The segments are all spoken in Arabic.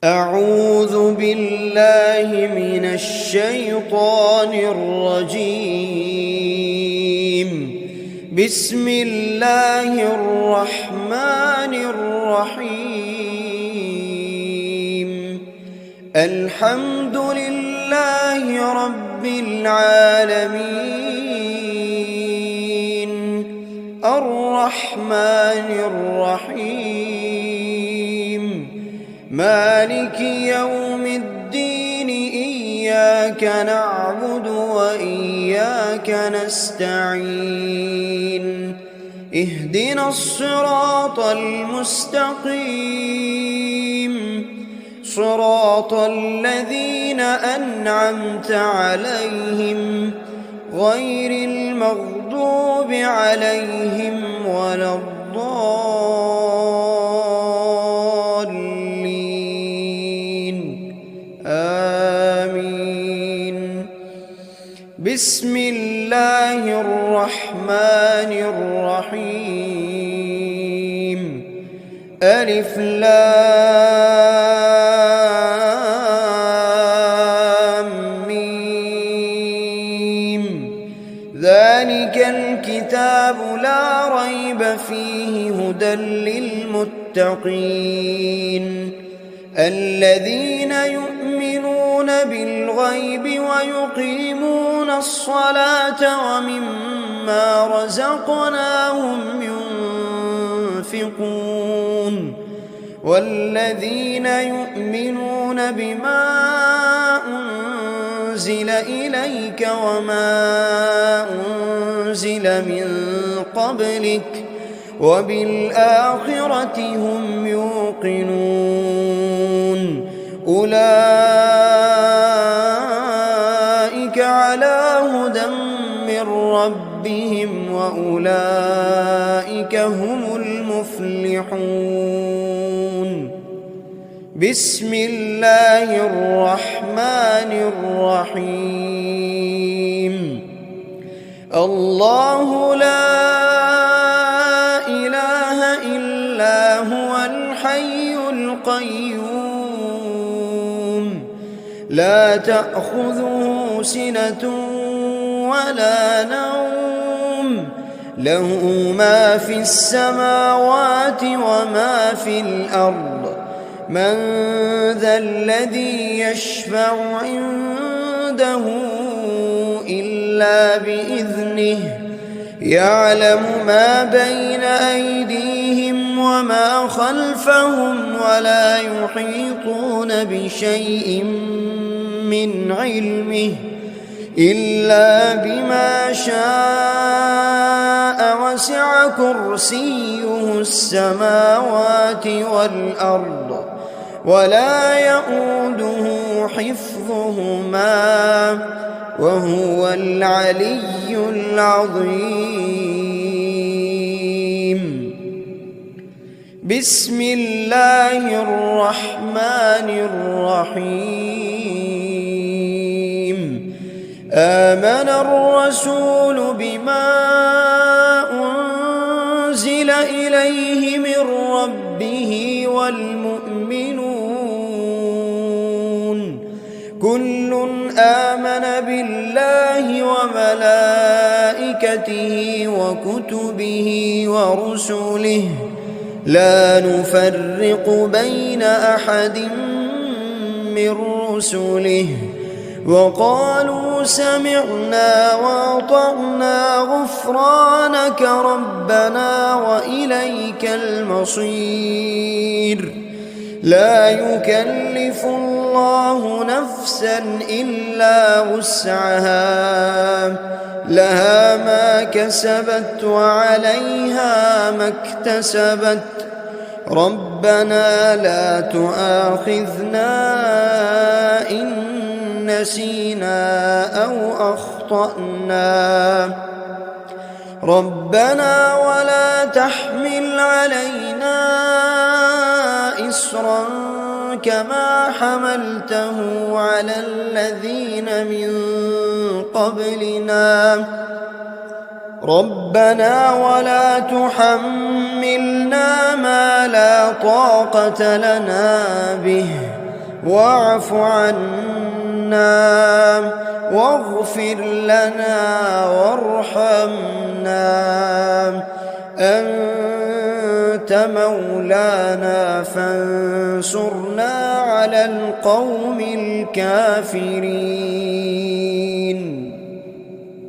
أعوذ بالله من الشيطان الرجيم. بسم الله الرحمن الرحيم. الحمد لله رب العالمين، الرحمن الرحيم، مالك يوم الدين. إياك نعبد وإياك نستعين. اهدنا الصراط المستقيم، صراط الذين أنعمت عليهم غير المغضوب عليهم ولا الضالين. آمين. بسم الله الرحمن الرحيم. ألف لام ميم. ذلك الكتاب لا ريب فيه هدى للمتقين، الذين يؤمنون بالغيب ويقيمون الصلاة ومما رزقناهم ينفقون، والذين يؤمنون بما أنزل إليك وما أنزل من قبلك وبالآخرة هم يوقنون. أولئك على هدى من ربهم وأولئك هم المفلحون. بسم الله الرحمن الرحيم. الله لا إله إلا هو الحي القيوم، لا تأخذه سنة ولا نوم، له ما في السماوات وما في الأرض. من ذا الذي يشفع عنده إلا بإذنه، يعلم ما بين أيديهم وما خلفهم ولا يحيطون بشيء من علمه إلا بما شاء، وسع كرسيه السماوات والأرض ولا يؤوده حفظهما وهو العلي العظيم. بسم الله الرحمن الرحيم. آمن الرسول بما أنزل إليه من ربه والمؤمنون، كل آمن بالله وملائكته وكتبه ورسله، لا نفرق بين أحد من رسله، وقالوا سمعنا وأطعنا غفرانك ربنا وإليك المصير. لا يكلف الله نفسا إلا وسعها، لها ما كسبت وعليها ما اكتسبت. ربنا لا تؤاخذنا إن نسينا أو أخطأنا، ربنا ولا تحمل علينا إصرا كما حملته على الذين من قبلنا، ربنا ولا تحملنا ما لا طاقة لنا به واعف عنا واغفر لنا وارحمنا أنت مولانا فانصرنا على القوم الكافرين.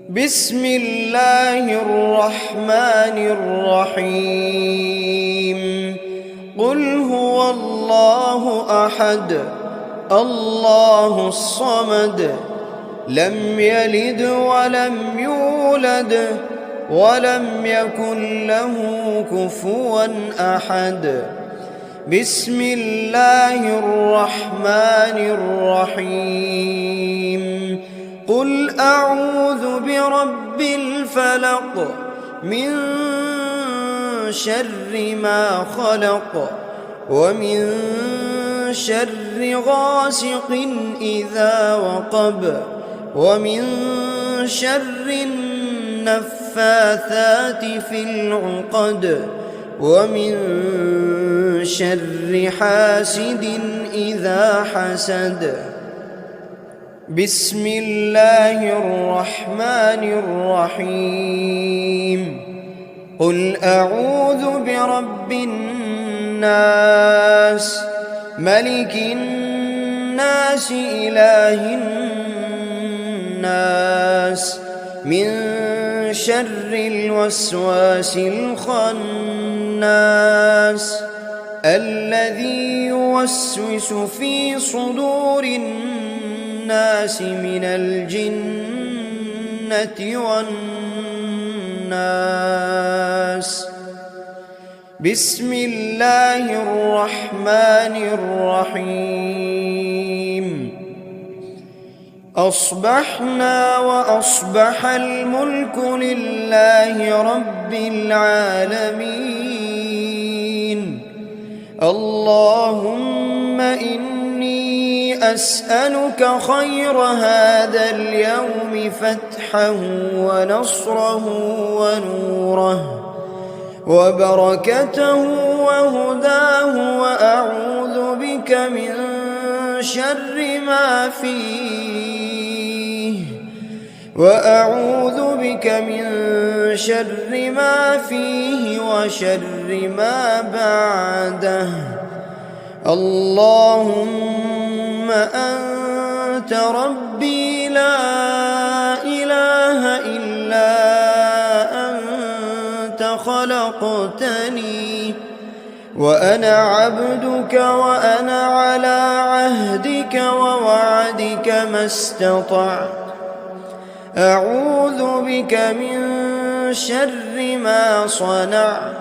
بسم الله الرحمن الرحيم. قل هو الله أحد الله الصمد لم يلد ولم يولد ولم يكن له كفوا أحد. بسم الله الرحمن الرحيم. قل أعوذ برب الفلق من شر ما خلق ومن شر غاسق إذا وقب ومن شر النفاثات في العقد ومن شر حاسد إذا حسد. بسم الله الرحمن الرحيم. قل أعوذ برب الناس ملك الناس إله الناس من شر الوسواس الخناس الذي يوسوس في صدور الناس من الجنة والناس. بسم الله الرحمن الرحيم. أصبحنا وأصبح الملك لله رب العالمين. اللهم إني أسألك خير هذا اليوم فتحه ونصره ونوره وبركته وهداه وأعوذ بك من شر ما فيه وشر ما بعده. اللهم أنت ربي لا إله إلا أنت خلقتني وأنا عبدك وأنا على عهدك ووعدك ما استطعت. أعوذ بك من شر ما صنعت.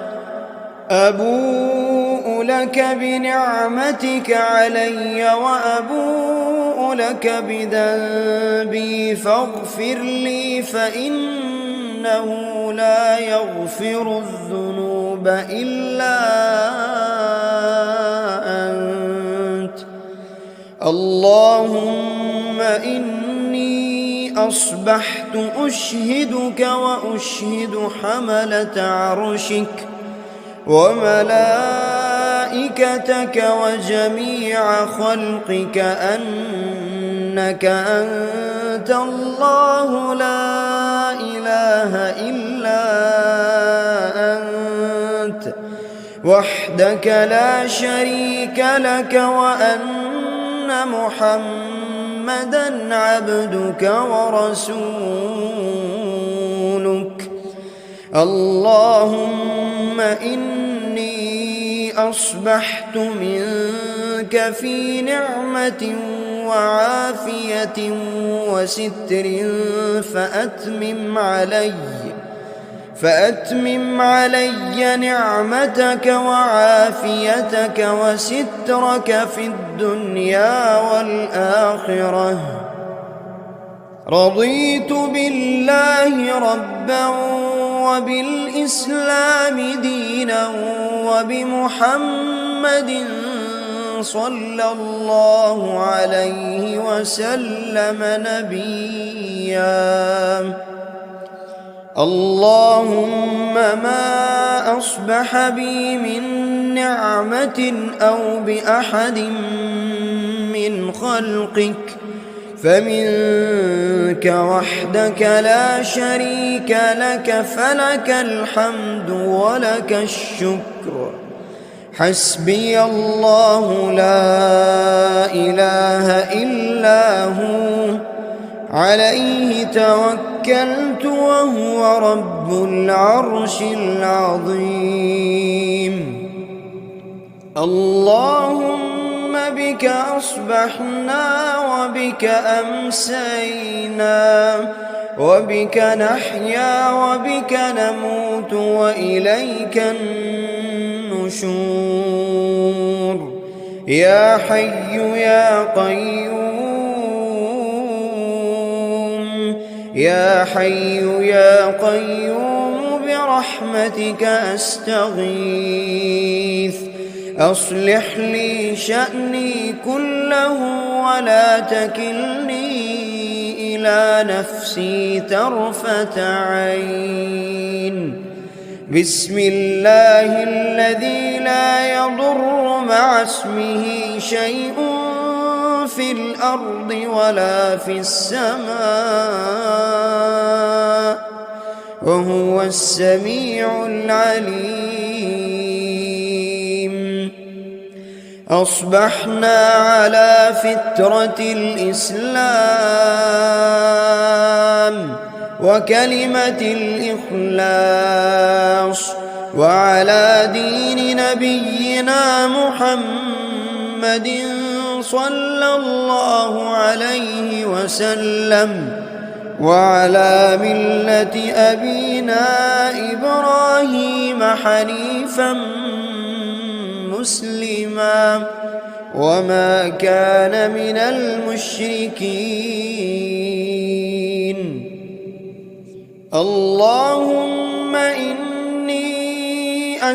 أبوء لك بنعمتك علي وأبوء لك بذنبي فاغفر لي فإنه لا يغفر الذنوب إلا أنت. اللهم إني أصبحت أشهدك وأشهد حملة عرشك وملائكتك وجميع خلقك أنك أنت الله لا إله إلا أنت وحدك لا شريك لك وأن محمدًا عبدك ورسولك. اللهم إني أصبحت منك في نعمة وعافية وستر فأتمم علي نعمتك وعافيتك وسترك في الدنيا والآخرة. رضيت بالله ربا وبالإسلام دينا وبمحمد صلى الله عليه وسلم نبيا. اللهم ما أصبح بي من نعمة أو بأحد من خلقك فمنك وحدك لا شريك لك فلك الحمد ولك الشكر. حسبي الله لا إله إلا هو عليه توكلت وهو رب العرش العظيم. اللهم بك أصبحنا وبك أمسينا وبك نحيا وبك نموت وإليك النشور. يا حي يا قيوم يا حي يا قيوم برحمتك أستغيث. أصلح لي شأني كله ولا تكلني إلى نفسي طرفة عين. بسم الله الذي لا يضر مع اسمه شيء في الأرض ولا في السماء وهو السميع العليم. أصبحنا على فطرة الإسلام وكلمة الإخلاص وعلى دين نبينا محمد صلى الله عليه وسلم وعلى ملة أبينا إبراهيم حنيفا مسلما وما كان من المشركين. اللهم إني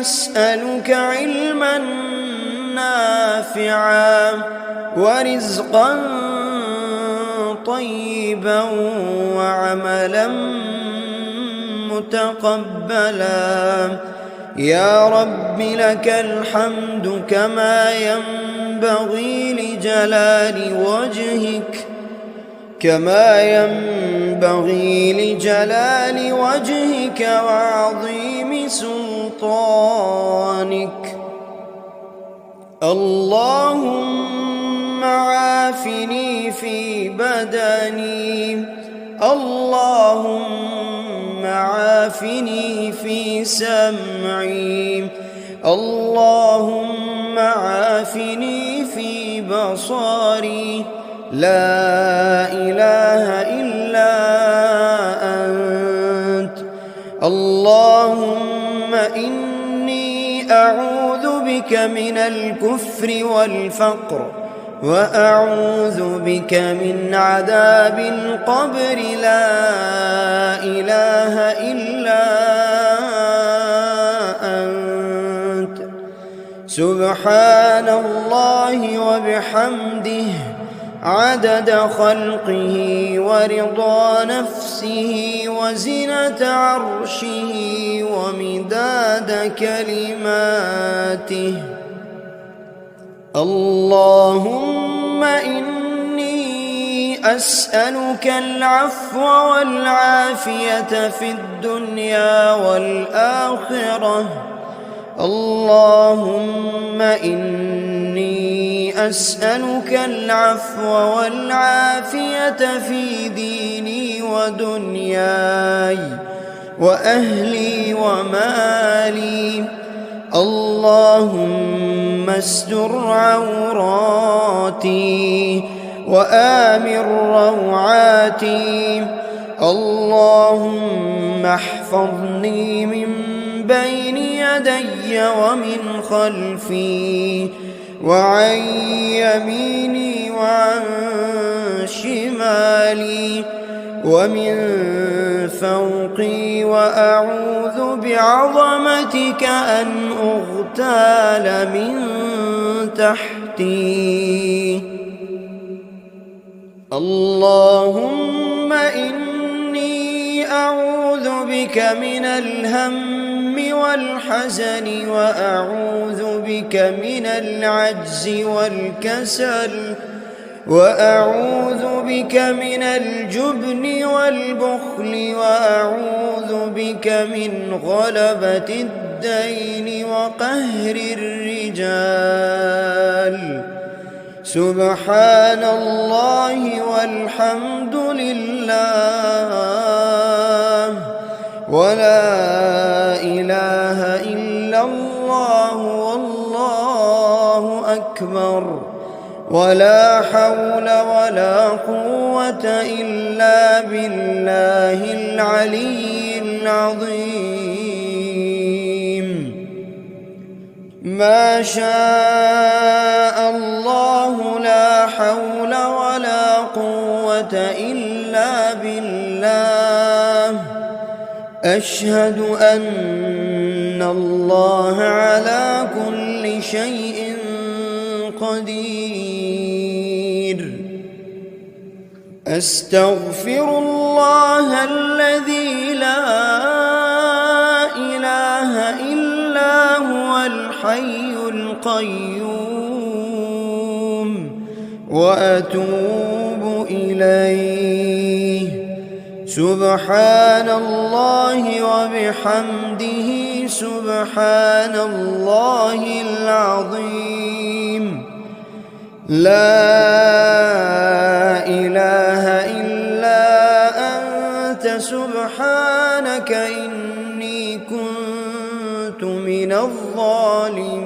أسألك علما نافعا ورزقا طيبا وعملا متقبلا. يا رب لك الحمد كما ينبغي لجلال وجهك وعظيم سلطانك. اللهم عافني في بدني اللهم عافني في سمعي اللهم عافني في بصري. لا إله إلا أنت. اللهم إني أعوذ بك من الكفر والفقر وأعوذ بك من عذاب القبر. لا إله إلا أنت. سبحان الله وبحمده عدد خلقه ورضا نفسه وزنة عرشه ومداد كلماته. اللهم إني أسألك العفو والعافية في الدنيا والآخرة. اللهم إني أسألك العفو والعافية في ديني ودنياي وأهلي ومالي. اللهم استر عوراتي وآمن روعاتي. اللهم احفظني من بين يدي ومن خلفي وعن يميني وعن شمالي ومن فوقي وأعوذ بعظمتك أن أغتال من تحتي. اللهم إني أعوذ بك من الهم والحزن وأعوذ بك من العجز والكسل وأعوذ بك من الجبن والبخل وأعوذ بك من غلبة الدين وقهر الرجال. سبحان الله والحمد لله ولا إله إلا الله والله أكبر ولا حول ولا قوة إلا بالله العلي العظيم. ما شاء الله لا حول ولا قوة إلا بالله. أشهد أن الله على كل شيء قدير. أستغفر الله الذي لا إله إلا هو الحي القيوم وأتوب إليه. سبحان الله وبحمده سبحان الله العظيم. لا إله إلا أنت سبحانك إني كنت من الظالمين.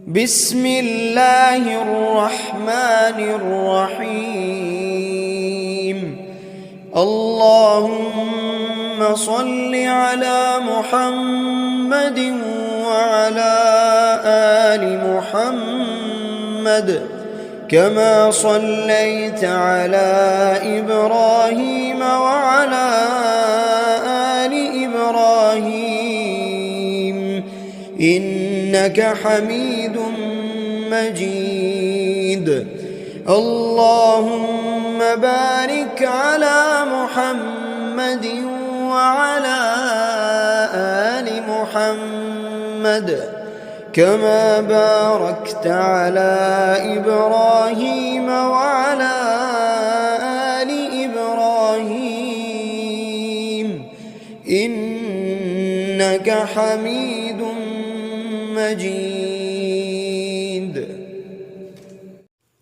بسم الله الرحمن الرحيم. اللهم صل على محمد وعلى آل محمد كما صليت على إبراهيم وعلى آل إبراهيم إنك حميد مجيد. اللهم بارك على محمد وعلى آل محمد كما باركت على إبراهيم وعلى آل إبراهيم إنك حميد مجيد.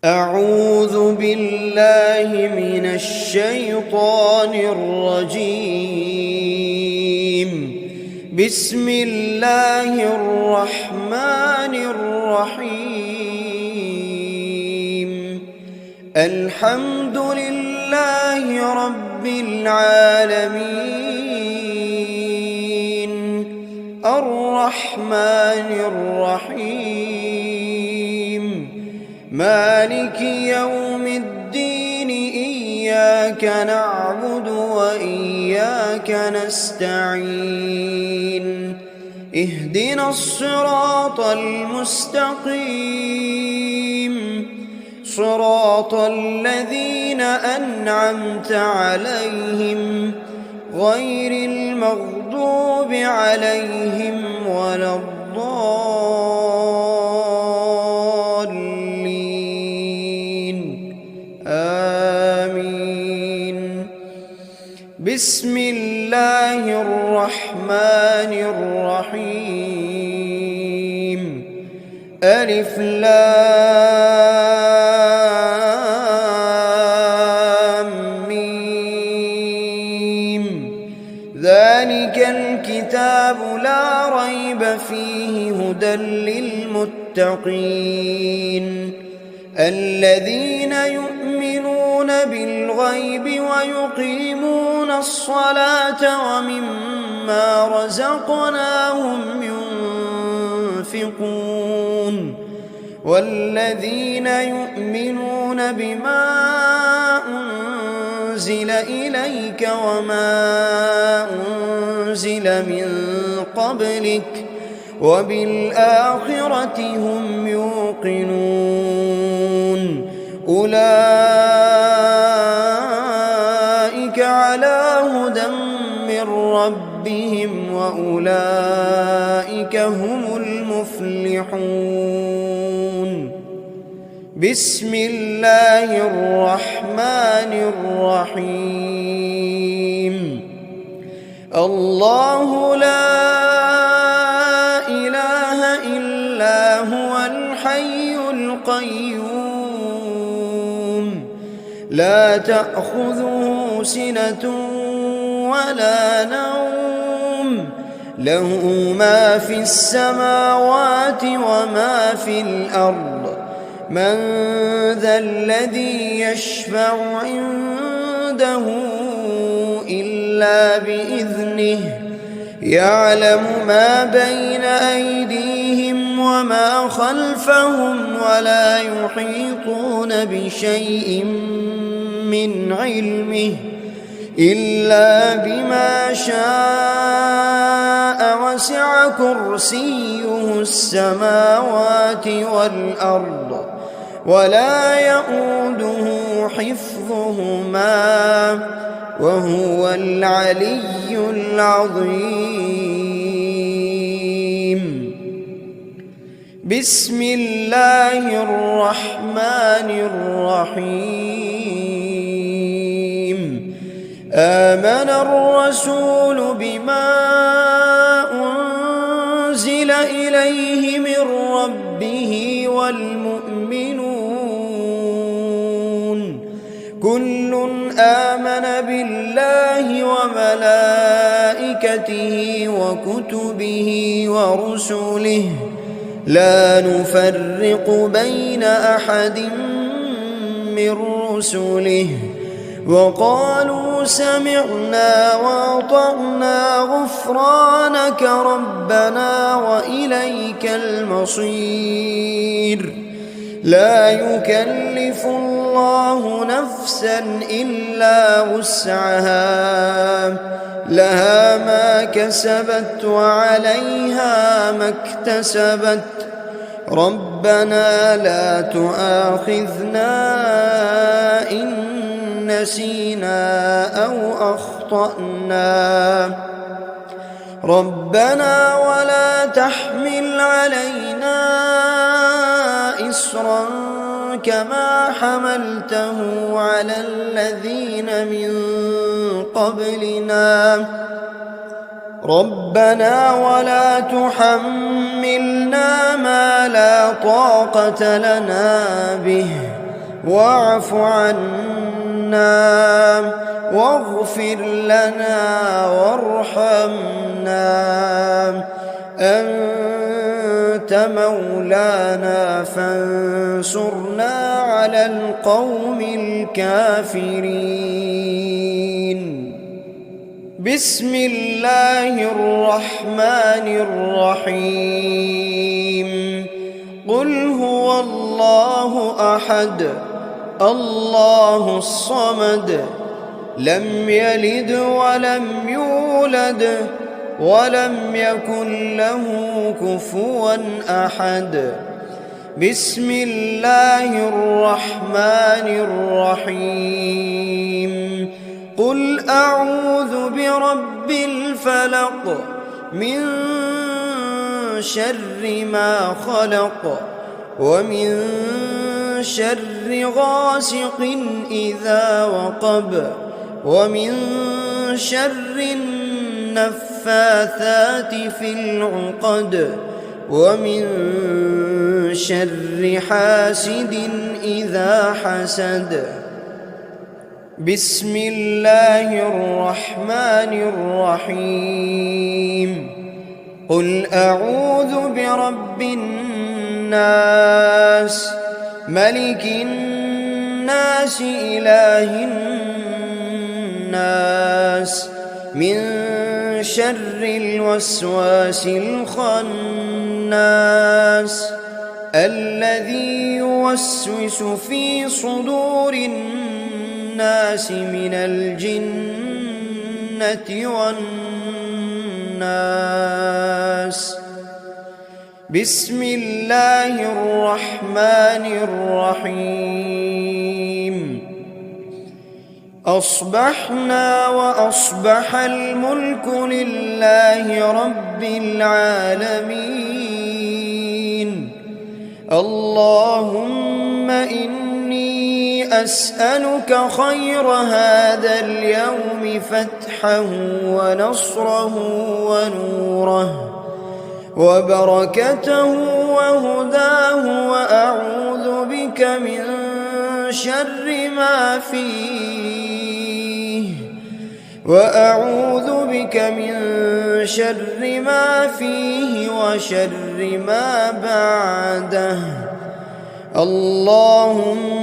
أعوذ بالله من الشيطان الرجيم. بسم الله الرحمن الرحيم. الحمد لله رب العالمين الرحمن الرحيم مالك يوم الدين. إياك نعبد وإياك نستعين. اهدنا الصراط المستقيم صراط الذين أنعمت عليهم غير المغضوب عليهم ولا الضالين. آمين. بسم الله الرحمن الرحيم. ألف لام ميم. ذلك الكتاب لا ريب فيه هدى للمتقين الذين يؤمنون بالغيب ويقيمون الصلاة ومما رزقناهم ينفقون والذين يؤمنون بما أنزل إليك وما أنزل من قبلك وبالآخرة هم يوقنون. أولئك على هدى من ربهم وأولئك هم المفلحون. بسم الله الرحمن الرحيم الله لا إله إلا هو الحي القيوم لا تأخذه سنة ولا نوم له ما في السماوات وما في الأرض من ذا الذي يشفع عنده إلا بإذنه يعلم ما بين أيديهم وما خلفهم ولا يحيطون بشيء من علمه إلا بما شاء وسع كرسيه السماوات والأرض ولا يؤوده حفظهما وهو العلي العظيم بسم الله الرحمن الرحيم آمن الرسول بما أنزل إليه من ربه والمؤمنون كل آمن بالله وملائكته وكتبه ورسله لا نفرق بين أحد من رسله وقالوا سمعنا وأطعنا غفرانك ربنا وإليك المصير لا يكلف الله نفسا إلا وسعها لها ما كسبت وعليها ما اكتسبت ربنا لا تؤاخذنا إن نسينا أو أخطأنا ربنا ولا تحمل علينا إصرا كما حملته على الذين من قبلنا ربنا ولا تحملنا ما لا طاقة لنا به واعف عنا واغفر لنا وارحمنا أنت مولانا فانصرنا على القوم الكافرين بسم الله الرحمن الرحيم قل هو الله أحد الله الصمد لم يلد ولم يولد ولم يكن له كفوا أحد بسم الله الرحمن الرحيم قل أعوذ برب الفلق من شر ما خلق ومن شر غاسق إذا وقب ومن شر النفاثات في العقد ومن شر حاسد إذا حسد بسم الله الرحمن الرحيم قل أعوذ برب الناس ملك الناس إله الناس من شر الوسواس الخناس الذي يوسوس في صدور الناس من الجنة والناس بسم الله الرحمن الرحيم أصبحنا وأصبح الملك لله رب العالمين اللهم إني أسألك خير هذا اليوم فتحه ونصره ونوره وبركته وهداه، وأعوذ بك من شر ما فيه وشر ما بعده. اللهم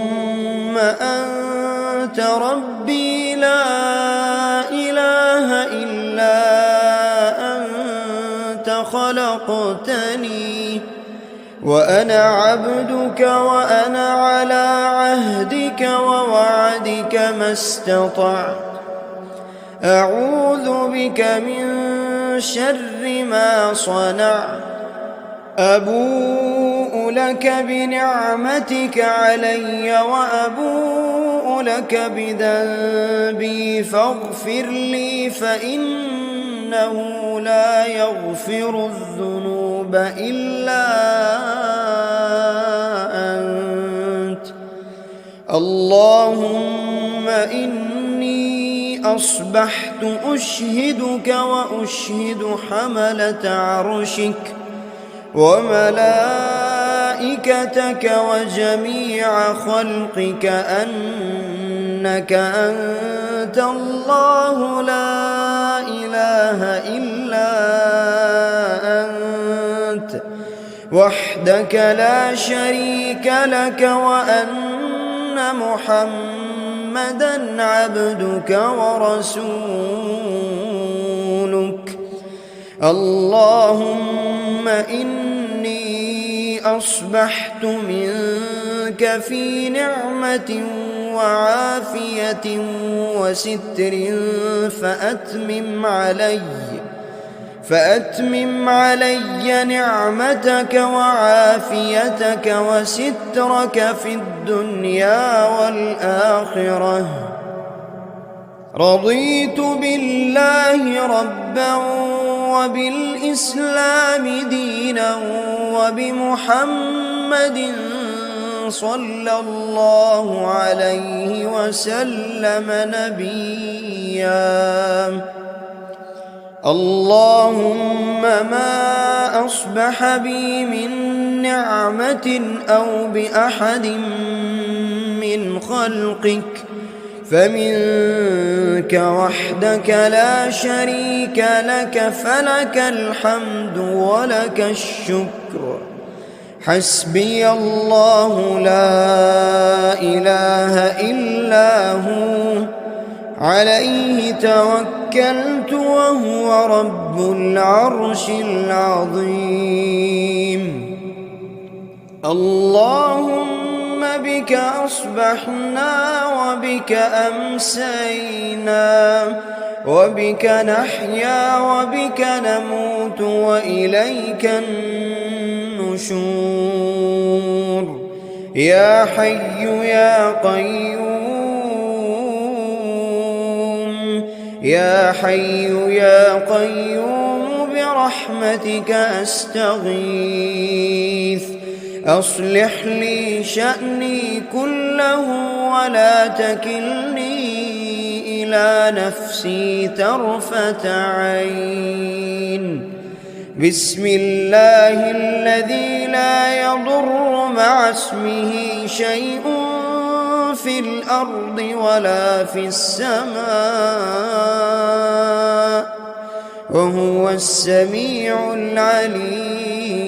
أنت ربي لا إله إلا أنت خلقتني وأنا عبدك وأنا على عهدك ووعدك ما استطعت. أعوذ بك من شر ما صنعت. أبوء لك بنعمتك علي وأبوء لك بذنبي فاغفر لي فإنه لا يغفر الذنوب إلا أنت. اللهم إني أصبحت أشهدك وأشهد حملة عرشك وملائكتك وجميع خلقك أنك أنت الله لا إله إلا أنت وحدك لا شريك لك، وأن محمدًا عبدك ورسولك. اللهم إني أصبحت منك في نعمة وعافية وستر فأتمم علي نعمتك وعافيتك وسترك في الدنيا والآخرة. رضيت بالله ربا وبالإسلام دينا وبمحمد صلى الله عليه وسلم نبيا. اللهم ما أصبح بي من نعمة أو بأحد من خلقك فمنك وحدك لا شريك لك، فلك الحمد ولك الشكر. حسبي الله لا إله إلا هو عليه توكلت وهو رب العرش العظيم. اللهم بك أصبحنا وبك أمسينا وبك نحيا وبك نموت وإليك النشور. يا حي يا قيوم، يا حي يا قيوم برحمتك أستغيث. أصلح لي شأني كله ولا تكلني إلى نفسي طرفة عين. بسم الله الذي لا يضر مع اسمه شيء في الأرض ولا في السماء وهو السميع العليم.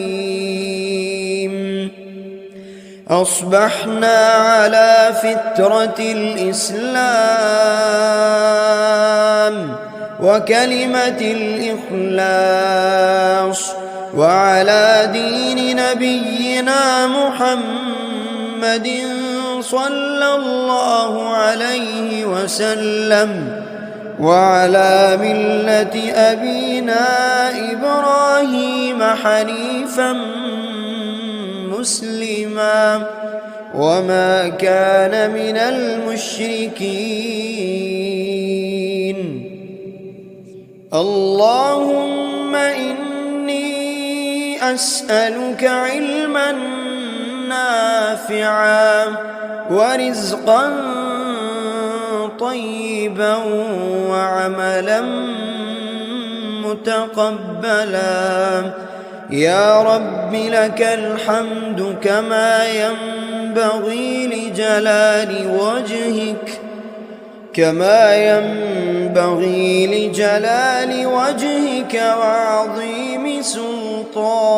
أصبحنا على فطرة الإسلام وكلمة الإخلاص وعلى دين نبينا محمد صلى الله عليه وسلم وعلى ملة أبينا إبراهيم حنيفا مسلما وما كان من المشركين. اللهم إني أسألك علما نافعا نافعا ورزقا طيبا وعملا متقبلا. يا رب لك الحمد كما ينبغي لجلال وجهك وعظيم سلطانك.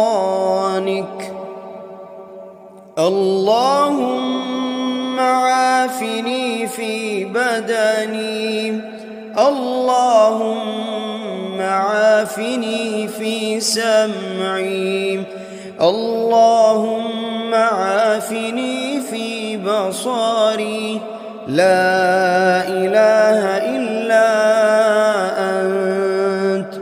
اللهم عافني في بدني، اللهم عافني في سمعي، اللهم عافني في بصري. لا إله إلا أنت.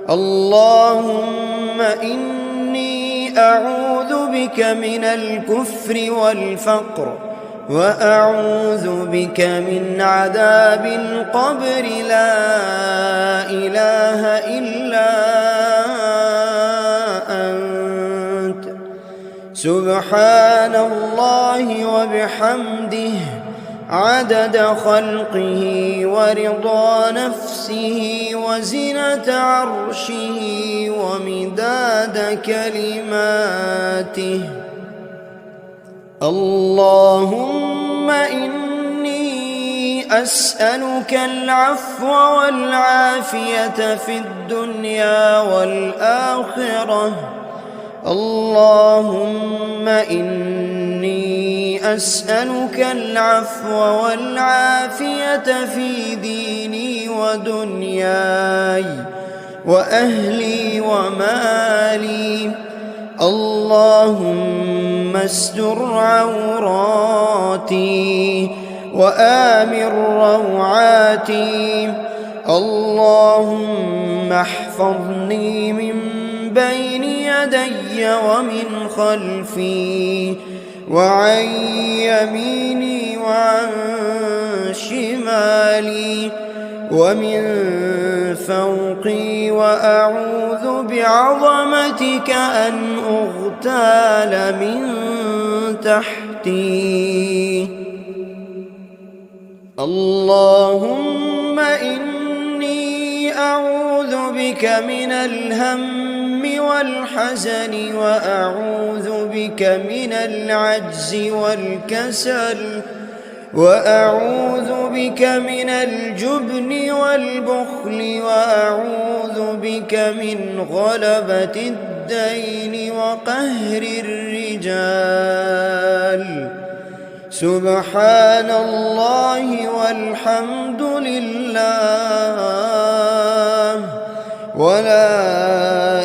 اللهم إني أعوذ بك من الكفر والفقر، وأعوذ بك من عذاب القبر. لا إله إلا أنت. سبحان الله وبحمده عدد خلقه ورضا نفسه وزنة عرشه ومداد كلماته. اللهم إني أسألك العفو والعافية في الدنيا والآخرة. اللهم إني أسألك العفو والعافية في ديني ودنياي وأهلي ومالي. اللهم استر عوراتي وآمن روعاتي. اللهم احفظني من بين يدي ومن خلفي وعن يميني وعن شمالي ومن فوقي، وأعوذ بعظمتك أن أغتال من تحتي. اللهم إني أعوذ بك من الهم والحزن، وأعوذ بك من العجز والكسل، وأعوذ بك من الجبن والبخل، وأعوذ بك من غلبة الدين وقهر الرجال. سبحان الله والحمد لله ولا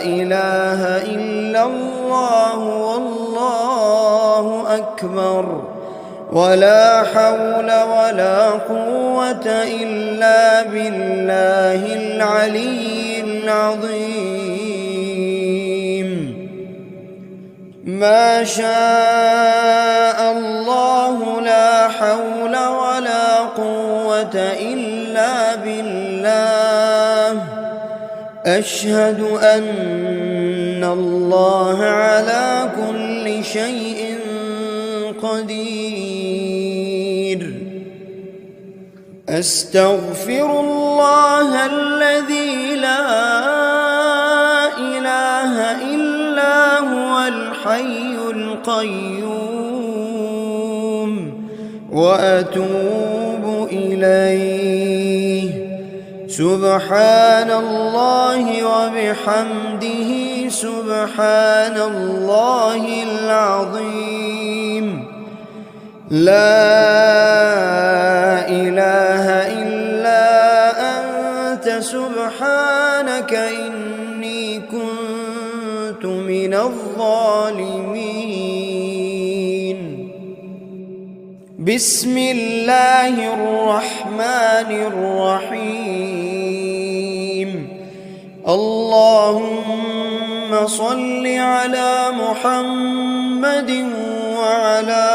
إله إلا الله والله أكبر، ولا حول ولا قوة إلا بالله العلي العظيم. ما شاء الله لا حول ولا قوة إلا بالله. أشهد أن الله على كل شيء قدير. أستغفر الله الذي لا إله إلا هو الحي القيوم، وأتوب إليه. سبحان الله وبحمده سبحان الله العظيم. لا إله إلا أنت سبحانك إني كنت من الظالمين. بسم الله الرحمن الرحيم. اللهم صل على محمد وعلى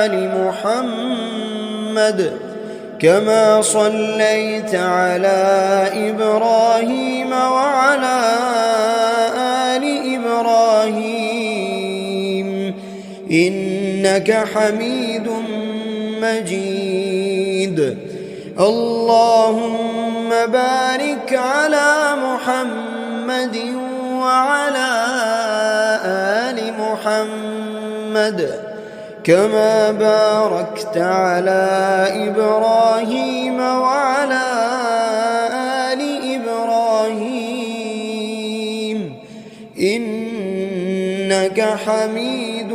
آل محمد كما صليت على إبراهيم وعلى آل إبراهيم إنك حميد مجيد. اللهم بارك على محمد وعلى آل محمد كما باركت على إبراهيم وعلى آل إبراهيم إنك حميد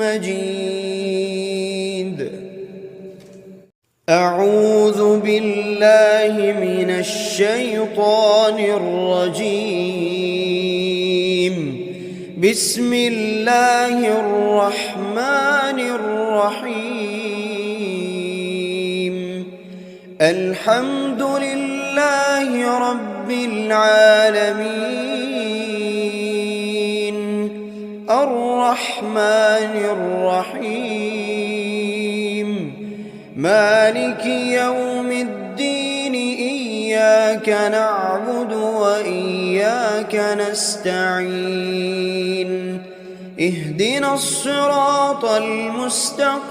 مجيد. أعوذ بالله من الشيطان الرجيم. بسم الله الرحمن الرحيم. الحمد لله رب العالمين الرحمن الرحيم مالك يوم الدين إياك نعبد وإياك نستعين اهدنا الصراط المستقيم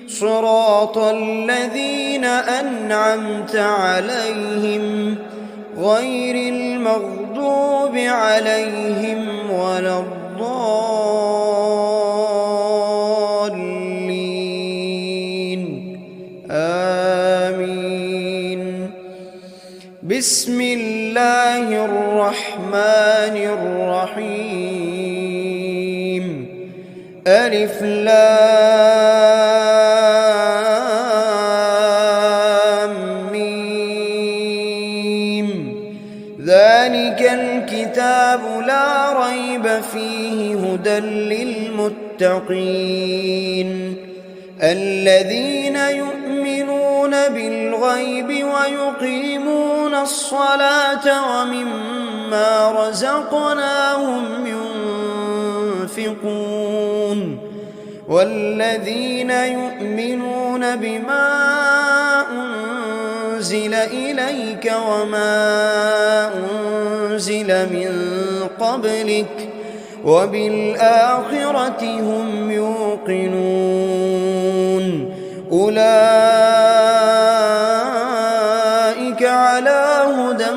صراط الذين أنعمت عليهم غير المغضوب عليهم ولا الضالين آمين. بسم الله الرحمن الرحيم. ألف لام ميم. ذلك الكتاب لا ريب فيه هدى للمتقين الذين يؤمنون بالغيب ويقيمون الصلاة ومما رزقناهم ينفقون والذين يؤمنون بما أنزل إليك وما أنزل من قبلك وبالآخرة هم يوقنون أولئك على هدى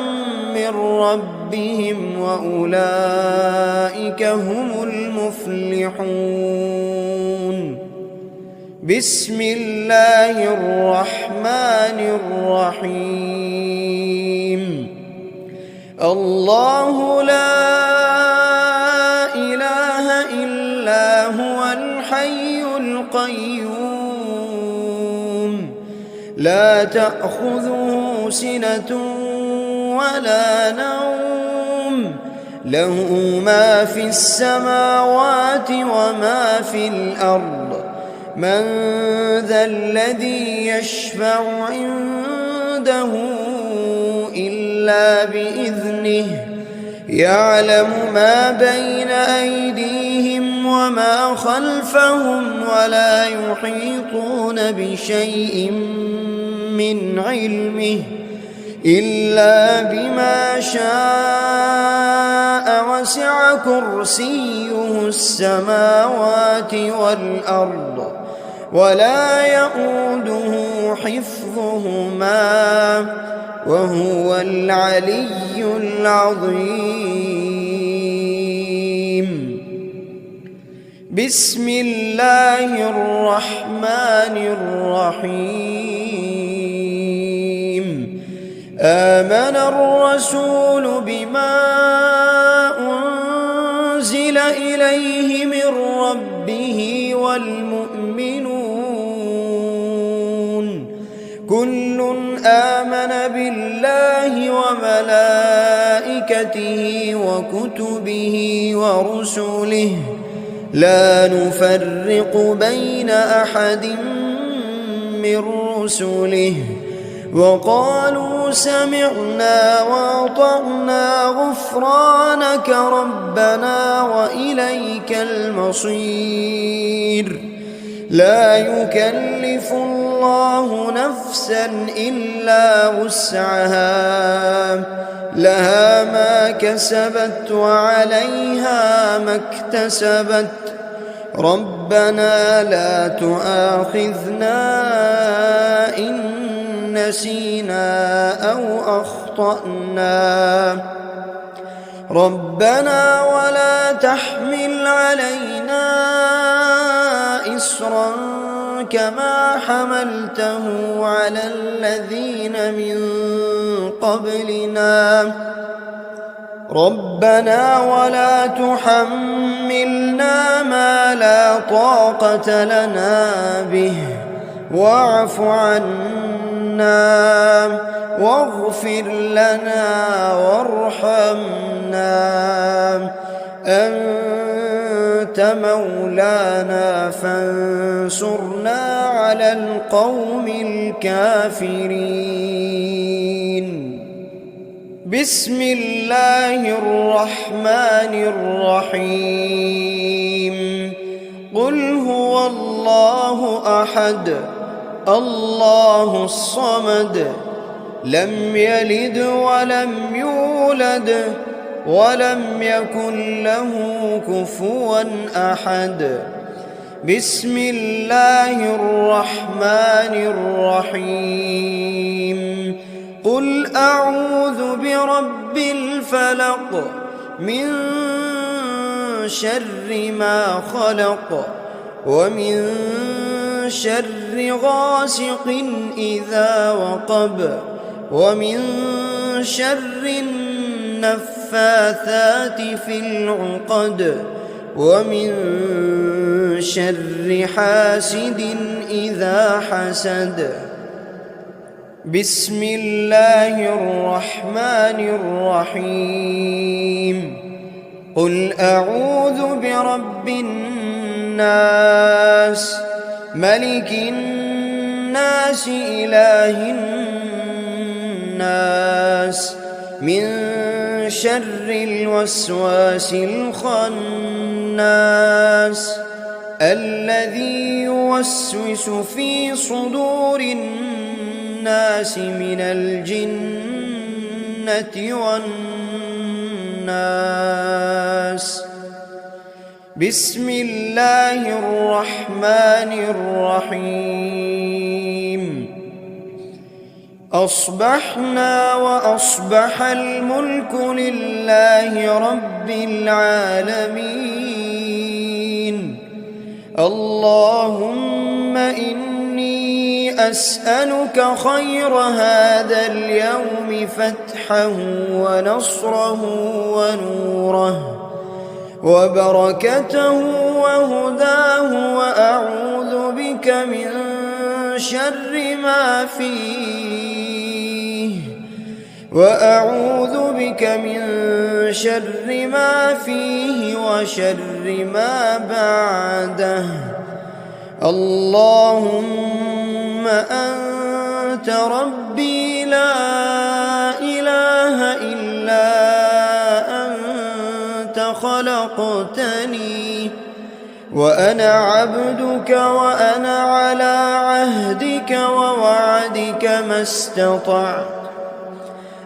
من ربهم وأولئك هم المفلحون. بسم الله الرحمن الرحيم. الله لا إله إلا هو الحي القيوم لا تأخذه سنة ولا نوم له ما في السماوات وما في الأرض من ذا الذي يشفع عنده إلا بإذنه يعلم ما بين أيديهم وما خلفهم ولا يحيطون بشيء من علمه إلا بما شاء وسع كرسيه السماوات والأرض ولا يؤوده حفظهما وهو العلي العظيم. بسم الله الرحمن الرحيم. آمن الرسول بما أنزل إليه من ربه والمؤمنون كل آمن بالله وملائكته وكتبه ورسله لا نفرق بين أحد من رسله وقالوا سمعنا وأطعنا غفرانك ربنا وإليك المصير. لا يكلف الله نفسا إلا وسعها لها ما كسبت وعليها ما اكتسبت ربنا لا تؤاخذنا إن نسينا أو أخطأنا ربنا ولا تحمل علينا إصرا كما حملته على الذين من قبلنا ربنا ولا تحملنا ما لا طاقة لنا به واعف عنا واغفر لنا وارحمنا أنت مولانا فانصرنا على القوم الكافرين. بسم الله الرحمن الرحيم. قل هو الله أحد الله الصمد لم يلد ولم يولد ولم يكن له كفوا أحد. بسم الله الرحمن الرحيم. قل أعوذ برب الفلق من شر ما خلق ومن شر غاسق إذا وقب ومن شر النفاثات في العقد ومن شر حاسد إذا حسد. بسم الله الرحمن الرحيم. قل أعوذ برب الناس ملك الناس إله الناس من شر الوسواس الخناس الذي يوسوس في صدور الناس من الجنة والناس. بسم الله الرحمن الرحيم. أصبحنا وأصبح الملك لله رب العالمين. اللهم إني أسألك خير هذا اليوم فتحه ونصره ونوره وبركته وهداه وأعوذ بك من شر ما فيه وشر ما بعده. اللهم أنت ربي لا إله إلا أنت خلقتني وأنا عبدك وأنا على عهدك ووعدك ما استطعت.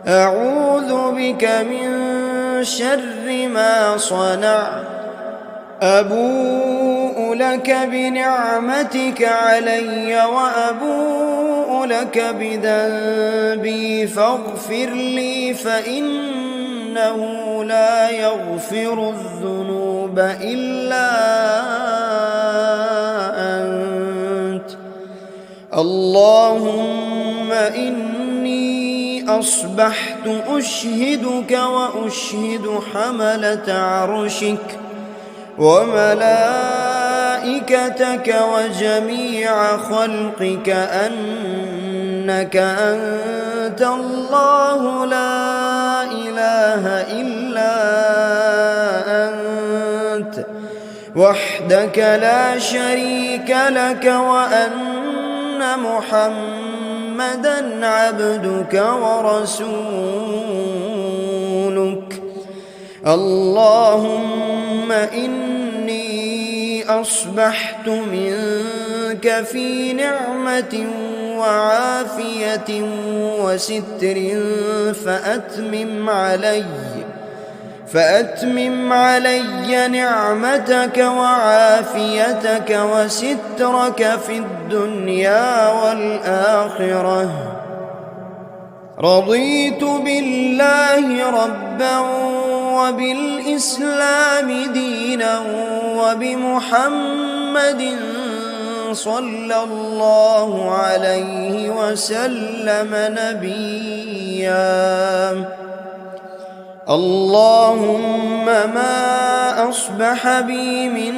أعوذ بك من شر ما صنعت. أبوء لك بنعمتك علي وأبوء لك بذنبي فاغفر لي فإنه لا يغفر الذنوب إلا أنت. اللهم إني أصبحت أشهدك وأشهد حملة عرشك وملائكتك وجميع خلقك أنك أنت الله لا إله إلا أنت وحدك لا شريك لك وأن محمدًا عبدك ورسولك. اللهم إني أصبحت منك في نعمة وعافية وستر فأتمم علي نعمتك وعافيتك وسترك في الدنيا والآخرة. رضيت بالله ربا وبالإسلام دينا وبمحمد صلى الله عليه وسلم نبيا. اللهم ما أصبح بي من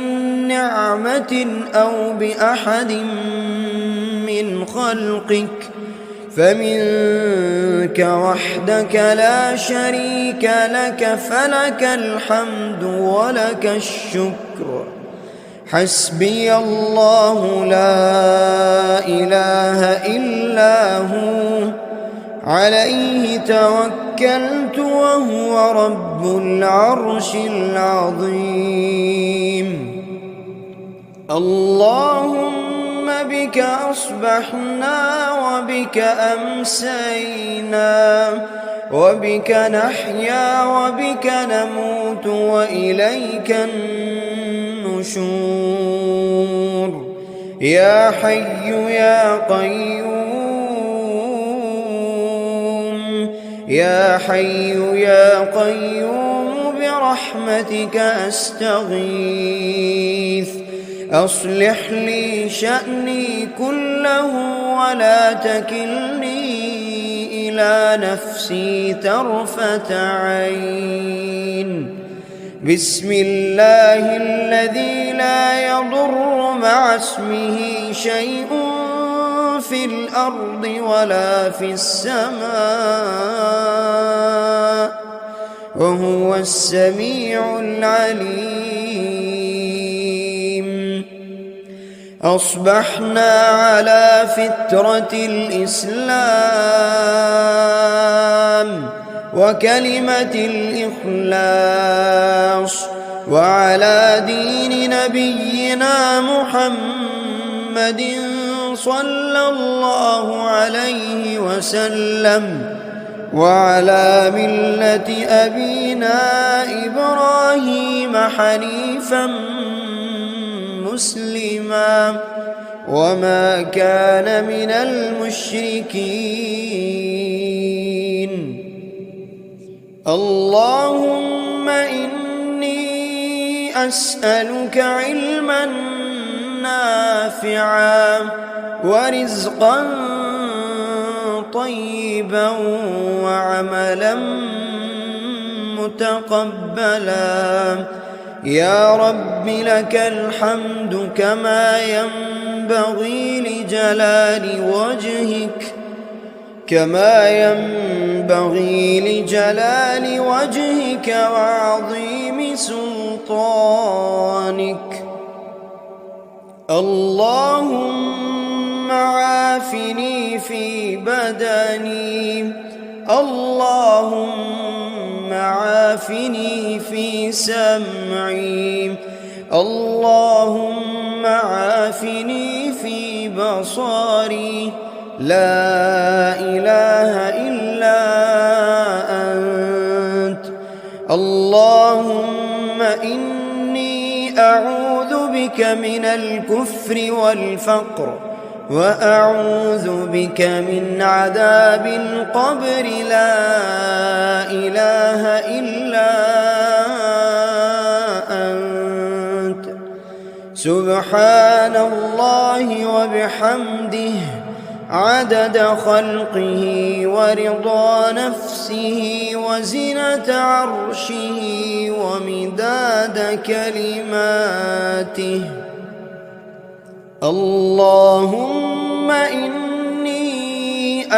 نعمة أو بأحد من خلقك فمنك وحدك لا شريك لك، فلك الحمد ولك الشكر. حسبي الله لا إله إلا هو، عليه توكلت وهو رب العرش العظيم. اللهم بك أصبحنا وبك أمسينا وبك نحيا وبك نموت وإليك النشور. يا حي يا قيوم، يا حي يا قيوم برحمتك أستغيث. أصلح لي شأني كله ولا تكلني إلى نفسي طرفة عين. بسم الله الذي لا يضر مع اسمه شيء في الأرض ولا في السماء وهو السميع العليم. أصبحنا على فطرة الإسلام وكلمة الإخلاص وعلى دين نبينا محمد صلى الله عليه وسلم وعلى ملة أبينا إبراهيم حنيفا مسلما وما كان من المشركين. اللهم إني أسألك علما نافعا ورزقا طيبا وعملا متقبلا. يا رب لك الحمد كما ينبغي لجلال وجهك وعظيم سلطانك. اللهم عافني في بدني، اللهم عافني في سمعي، اللهم عافني في بصري. لا إله إلا أنت. اللهم إني أعوذ بك من الكفر والفقر وأعوذ بك من عذاب القبر. لا إله إلا أنت. سبحان الله وبحمده عدد خلقه ورضا نفسه وزنة عرشه ومداد كلماته. اللهم إني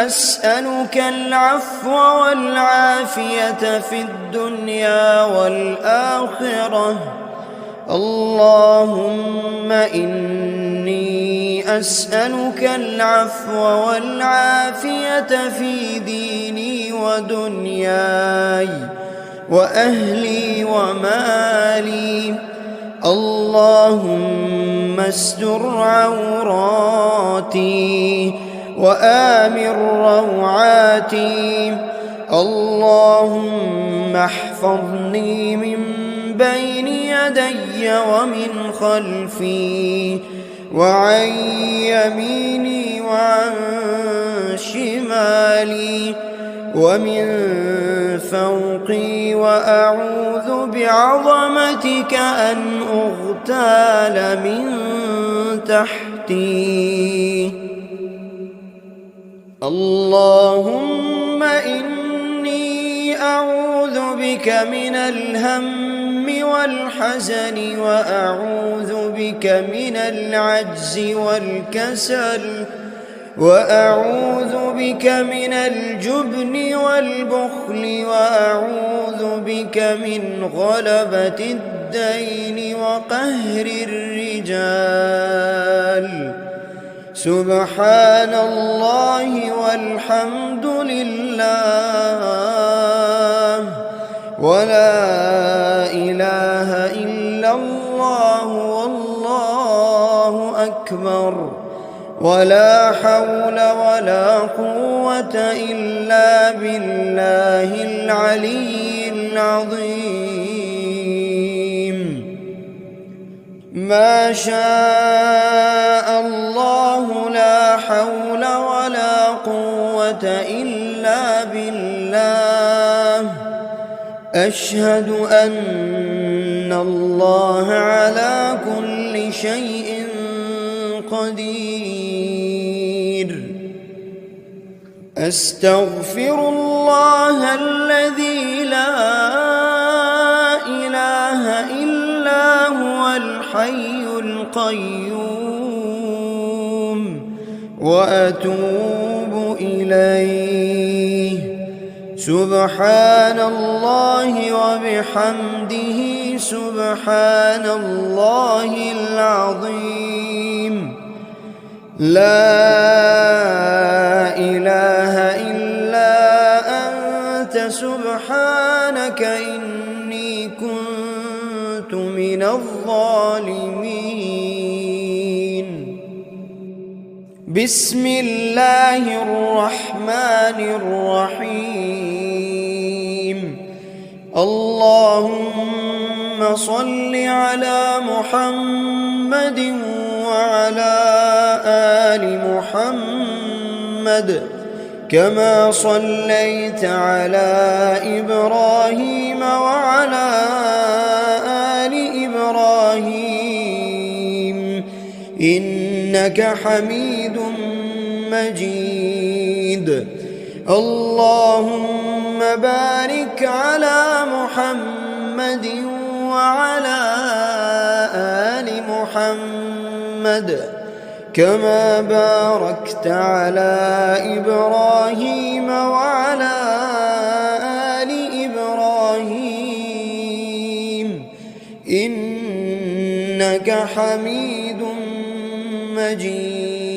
أسألك العفو والعافية في الدنيا والآخرة. اللهم إني أسألك العفو والعافية في ديني ودنياي وأهلي ومالي. اللهم استر عوراتي وآمن روعاتي. اللهم احفظني من بين يدي ومن خلفي وعن يميني وعن شمالي ومن فوقي، وأعوذ بعظمتك أن أغتال من تحتي. اللهم إني أعوذ بك من الهم والحزن، وأعوذ بك من العجز والكسل، وأعوذ بك من الجبن والبخل، وأعوذ بك من غلبة الدين وقهر الرجال. سبحان الله والحمد لله ولا إله إلا الله والله أكبر، ولا حول ولا قوة إلا بالله العلي العظيم. ما شاء الله لا حول ولا قوة إلا بالله. أشهد أن الله على كل شيء قدير. أستغفر الله الذي لا إله إلا هو الحي القيوم، وأتوب إليه. سبحان الله وبحمده سبحان الله العظيم. لا إله إلا أنت سبحانك إني كنت من الظالمين. بسم الله الرحمن الرحيم. اللهم صل على محمد وعلى آل محمد كما صليت على إبراهيم وعلى آل إبراهيم إنك حميد مجيد. اللهم بارك على محمد وعلى آل محمد كما باركت على إبراهيم وعلى آل إبراهيم إنك حميد مجيد.